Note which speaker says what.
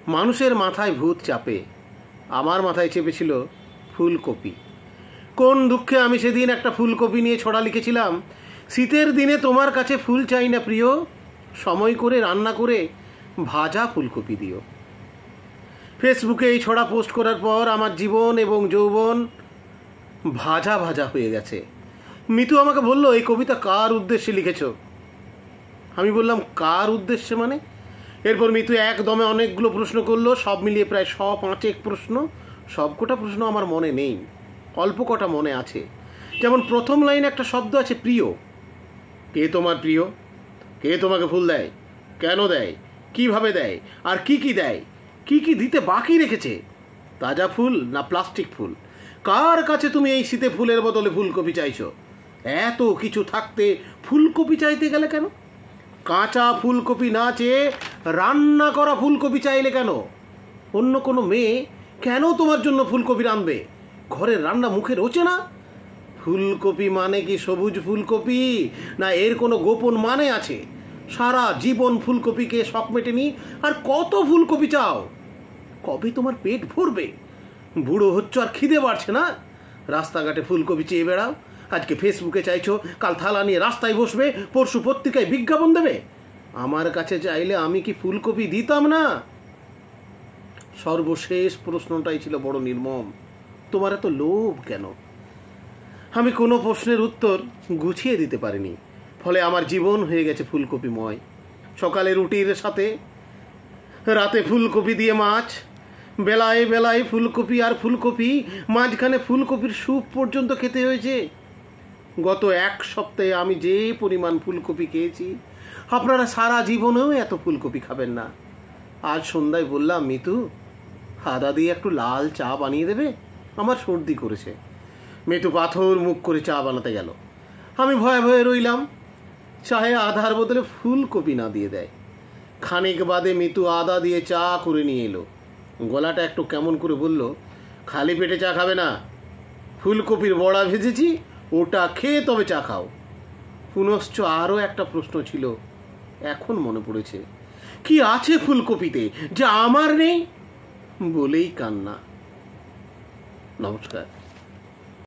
Speaker 1: মানুষের মাথায় ভূত চাপে, আমার মাথায় চেপেছিল ফুলকপি। কোন দুঃখে আমি সেদিন একটা ফুলকপি নিয়ে ছড়া লিখেছিলাম, শীতের দিনে তোমার কাছে ফুল চাই না প্রিয়, সময় করে রান্না করে ভাজা ফুলকপি দিও। ফেসবুকে এই ছড়া পোস্ট করার পর আমার জীবন এবং যৌবন ভাজা ভাজা হয়ে গেছে। মিতু আমাকে বলল, এই কবিতা কার উদ্দেশ্যে লিখেছ? আমি বললাম, কার উদ্দেশ্যে মানে? এরপর মিতু একদমে অনেকগুলো প্রশ্ন করলো, সব মিলিয়ে প্রায় 105 প্রশ্ন। সবকটা প্রশ্ন আমার মনে নেই, অল্প কটা মনে আছে। যেমন প্রথম লাইনে একটা শব্দ আছে প্রিয়। কে তোমার প্রিয়? কে তোমাকে ফুল দেয়? কেন দেয়? কিভাবে দেয়? আর কি কি দেয়? কি কি দিতে বাকি রেখেছে? তাজা ফুল না প্লাস্টিক ফুল? কার কাছে তুমি এই শীতে ফুলের বদলে ফুলকপি চাইছো? এত কিছু থাকতে ফুলকপি চাইতে গেলে কেন? কাঁচা ফুলকপি না চেয়ে রান্না করা ফুলকপি চাইলে কেন? অন্য কোনো মেয়ে কেন তোমার জন্য ফুলকপি রাঁধবে? ঘরের রান্না মুখে রোচে না? ফুলকপি মানে কি সবুজ ফুলকপি, না এর কোনো গোপন মানে আছে? সারা জীবন ফুলকপিকে শখ মেটেনি, আর কত ফুলকপি চাও? কবে তোমার পেট ভরবে? বুড়ো হচ্ছ আর খিদে বাড়ছে না? রাস্তাঘাটে ফুলকপি চেয়ে বেড়াও। আজকে ফেসবুকে চাইছো, কাল থালা নিয়ে রাস্তায় বসবে, পরশু পত্রিকায় বিজ্ঞাপন দেবে। আমার কাছে চাইলে আমি কি ফুলকপি দিতাম না? সর্বশেষ প্রশ্নটাই ছিল বড় নির্মম, তোমার এত লোভ কেন? আমি কোনো প্রশ্নের উত্তর গুছিয়ে দিতে পারিনি, ফলে আমার জীবন হয়ে গেছে ফুলকপিময়। সকালে রুটির সাথে রাতে ফুলকপি দিয়ে মাছ, বেলায় বেলায় ফুলকপি আর ফুলকপি, মাঝখানে ফুলকপির স্যুপ পর্যন্ত খেতে হয়েছে। গত 1 সপ্তাহে আমি যে পরিমাণ ফুলকপি খেয়েছি, আপনারা সারা জীবনেও এত ফুলকপি খাবেন না। আজ সন্ধ্যায় বললাম, মিতু আদা দিয়ে একটু লাল চা বানিয়ে দেবে, আমার সর্দি করেছে। মিতু পাথর মুখ করে চা বানাতে গেল। আমি ভয়ে ভয়ে রইলাম, চায়ে আদার বদলে ফুলকপি না দিয়ে দেয়। খানিক বাদে মিতু আদা দিয়ে চা করে নিয়ে এলো। গলাটা একটু কেমন করে বলল, খালি পেটে চা খাবে না, ফুলকপির বড়া ভেজেছি, ওটা খেয়ে তবে চা খাও। পুনশ্চ আরও একটা প্রশ্ন ছিল, এখন মনে পড়েছে, কি আছে ফুলকপিতে যা আমার নেই? বলেই কান্না। নমস্কার।